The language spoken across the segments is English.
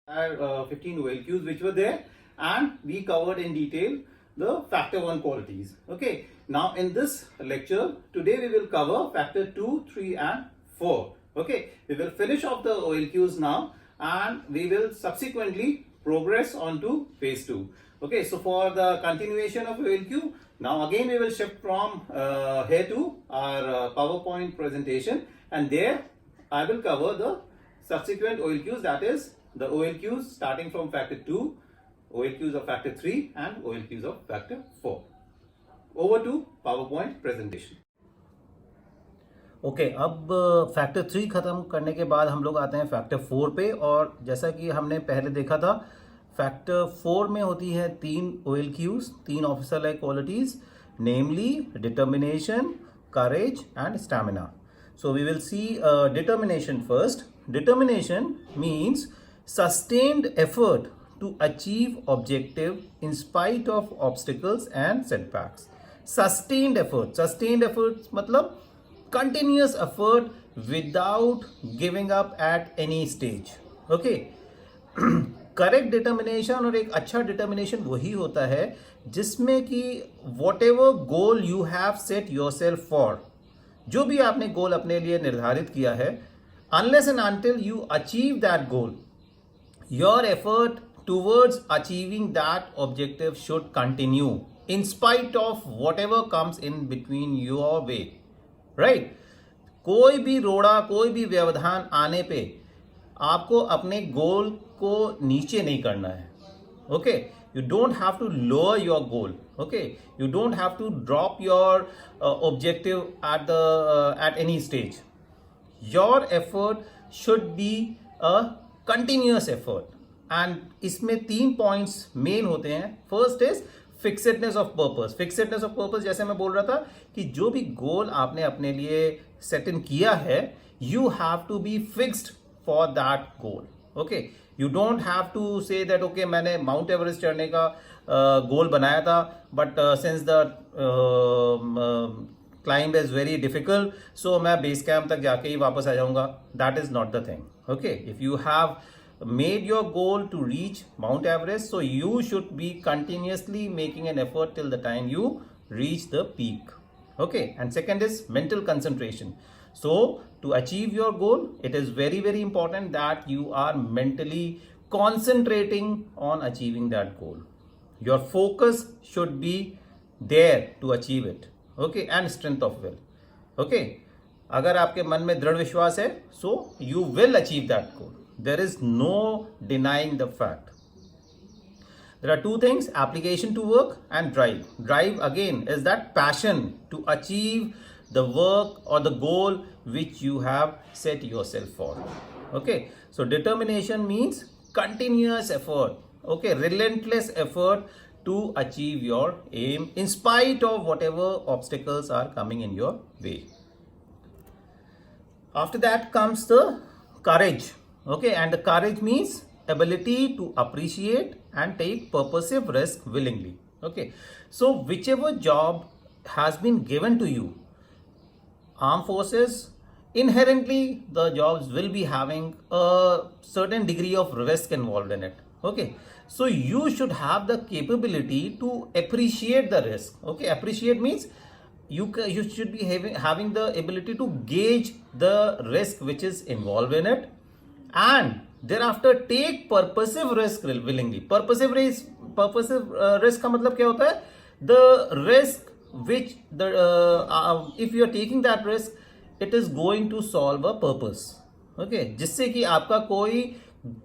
15 OLQs which were there, and we covered in detail the factor 1 qualities. Okay, now in this lecture today we will cover factor 2, 3 and 4. Okay, we will finish off the OLQs now and we will subsequently progress on to phase 2. Okay, so for the continuation of OLQ, now again we will shift from here to our PowerPoint presentation, and there I will cover the subsequent OLQs, that is the OLQs starting from factor 2, OLQs of factor 3 and OLQs of factor 4. Over to PowerPoint presentation. Okay अब factor 3 ख़त्म करने के बाद हम लोग आते हैं factor 4 पे। और जैसा कि हमने पहले देखा था, फैक्टर 4 में होती है 3 OLQs, 3 officer like qualities, namely determination, courage and stamina. So we will see determination first. Determination means sustained effort to achieve objective in spite of obstacles and setbacks. Sustained effort. Sustained effort मतलब continuous effort without giving up at any stage. Okay. Correct determination और एक अच्छा determination वही होता है जिसमें कि whatever goal you have set yourself for, जो भी आपने गोल अपने लिए निर्धारित किया है, unless and until you achieve that goal, your effort towards achieving that objective should continue in spite of what ever comes in between your way. Right, कोई भी रोड़ा, कोई भी व्यवधान आने पे आपको अपने गोल को नीचे नहीं करना है. Okay, you don't have to lower your goal. Okay, you don't have to drop your objective at any stage. Your effort should be a continuous effort, and इसमें 3 points main होते हैं. First is fixedness of purpose. Fixedness of purpose जैसे मैं बोल रहा था कि जो भी गोल आपने अपने लिए सेट इन किया है, you have to be fixed for that goal. Okay, you don't have to say that okay मैंने माउंट एवरेस्ट चढ़ने का गोल बनाया था, but since the climb is very difficult, so मैं बेस कैंप तक जाके ही वापस आ जाऊंगा. That is not the thing. Okay, if you have made your goal to reach Mount Everest, so you should be continuously making an effort till the time you reach the peak. Okay, and second is mental concentration. So to achieve your goal, it is very, very important that you are mentally concentrating on achieving that goal. Your focus should be there to achieve it. Okay, and strength of will. Okay, अगर आपके मन में दृढ़ विश्वास है, so you will achieve that goal. There is no denying the fact. There are two things: application to work and drive. Drive again is that passion to achieve the work or the goal which you have set yourself for. Okay, so determination means continuous effort. Okay, relentless effort to achieve your aim in spite of whatever obstacles are coming in your way. After that comes the courage. Okay, and the courage means ability to appreciate and take purposive risk willingly. Okay, so whichever job has been given to you, armed forces, inherently the jobs will be having a certain degree of risk involved in it. Okay, so you should have the capability to appreciate the risk. Okay, appreciate means you should be having the ability to gauge the risk which is involved in it, and thereafter take purposive risk willingly. Purposive risk का मतलब क्या होता है? The risk which if you are taking that risk, it is going to solve a purpose. Okay, जिससे कि आपका कोई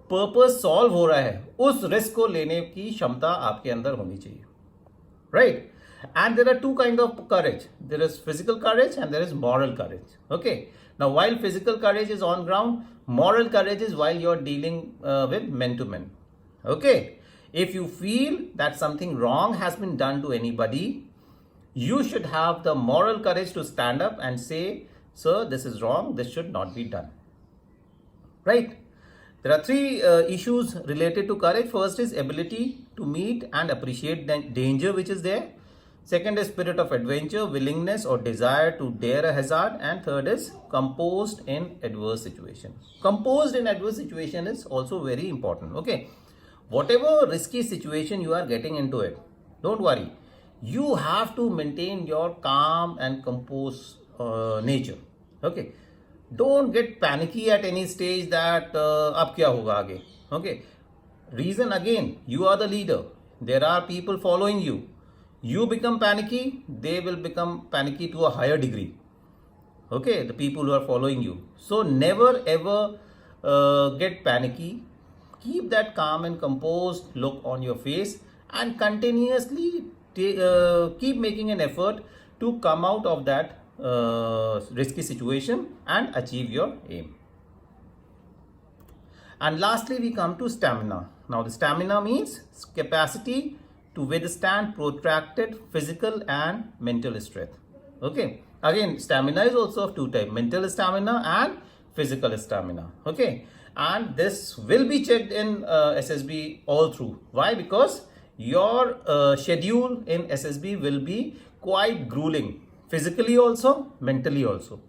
purpose solve हो रहा है, उस risk को लेने की क्षमता आपके अंदर होनी चाहिए. Right? And there are two kinds of courage. There is physical courage and there is moral courage. Okay. Now, while physical courage is on ground, moral courage is while you're dealing with men to men. Okay. If you feel that something wrong has been done to anybody, you should have the moral courage to stand up and say, sir, this is wrong, this should not be done. Right? There are 3 issues related to courage. First is ability to meet and appreciate the danger which is there. Second is spirit of adventure, willingness or desire to dare a hazard. And third is composed in adverse situation. Composed in adverse situation is also very important. Okay, whatever risky situation you are getting into it, don't worry. You have to maintain your calm and composed nature. Okay, don't get panicky at any stage that अब क्या होगा आगे. Okay, reason again, you are the leader. There are people following you. You become panicky, they will become panicky to a higher degree. Okay, the people who are following you. So never ever get panicky. Keep that calm and composed look on your face and continuously keep making an effort to come out of that risky situation and achieve your aim. And lastly, we come to stamina. Now, the stamina means capacity to withstand protracted physical and mental strength. Okay. Again, stamina is also of two types: mental stamina and physical stamina. Okay. And this will be checked in SSB all through. Why? Because your schedule in SSB will be quite grueling, physically also, mentally also.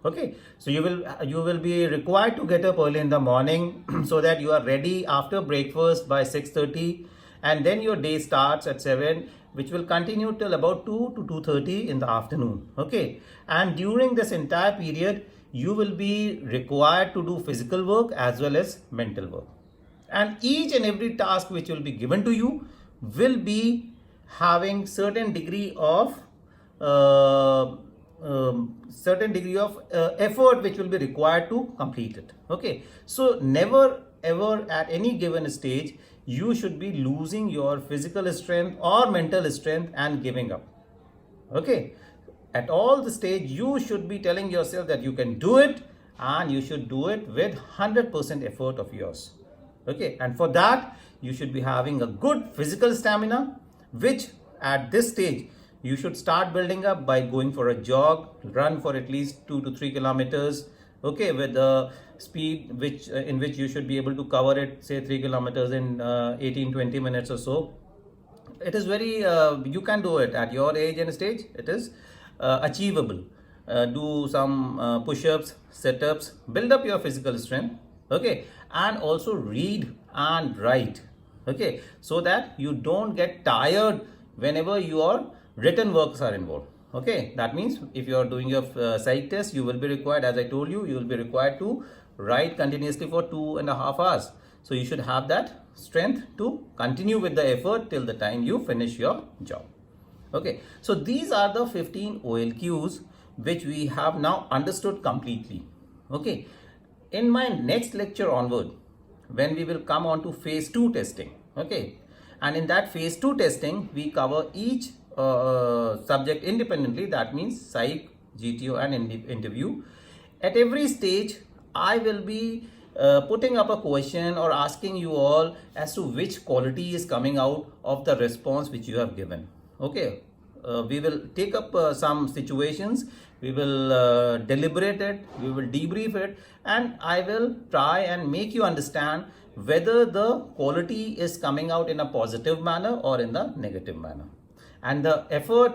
Okay, so you will be required to get up early in the morning so that you are ready after breakfast by 6:30, and then your day starts at 7, which will continue till about 2 to 2:30 in the afternoon. Okay, and during this entire period you will be required to do physical work as well as mental work, and each and every task which will be given to you will be having certain degree of effort which will be required to complete it. Okay, so never ever at any given stage you should be losing your physical strength or mental strength and giving up. Okay, at all the stage you should be telling yourself that you can do it, and you should do it with 100% effort of yours. Okay, and for that you should be having a good physical stamina, which at this stage you should start building up by going for a jog, run for at least 2 to 3 kilometers. Okay, with the speed in which you should be able to cover it, say 3 kilometers in 18-20 minutes or so. It is very you can do it at your age and stage. It is achievable. Do some push-ups, sit-ups, build up your physical strength. Okay, and also read and write. Okay, so that you don't get tired whenever your written works are involved. Okay, that means if you are doing your psych test, you will be required, as I told you, you will be required to write continuously for 2.5 hours. So you should have that strength to continue with the effort till the time you finish your job. Okay, so these are the 15 OLQs which we have now understood completely. Okay, in my next lecture onward, when we will come on to phase 2 testing. Okay, and in that phase 2 testing we cover each subject independently. That means psych, GTO and interview. At every stage I will be putting up a question or asking you all as to which quality is coming out of the response which you have given. Okay, we will take up some situations, we will deliberate it, we will debrief it, and I will try and make you understand whether the quality is coming out in a positive manner or in the negative manner. And the effort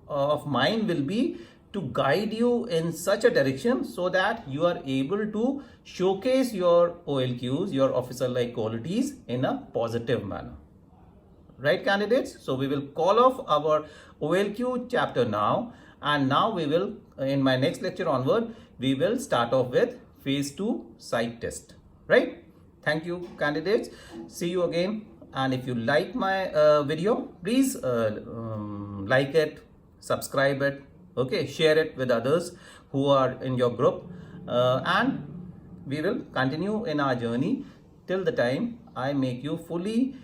of mine will be to guide you in such a direction so that you are able to showcase your OLQs, your officer-like qualities, in a positive manner. Right, candidates? So we will call off our OLQ chapter now, and now we will, in my next lecture onward, we will start off with phase 2 psych test. Right? Thank you, candidates. See you again. And if you like my video, please like it, subscribe it, okay, share it with others who are in your group, and we will continue in our journey till the time I make you fully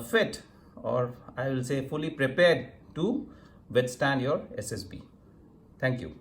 fit, or I will say fully prepared to withstand your SSB. Thank you.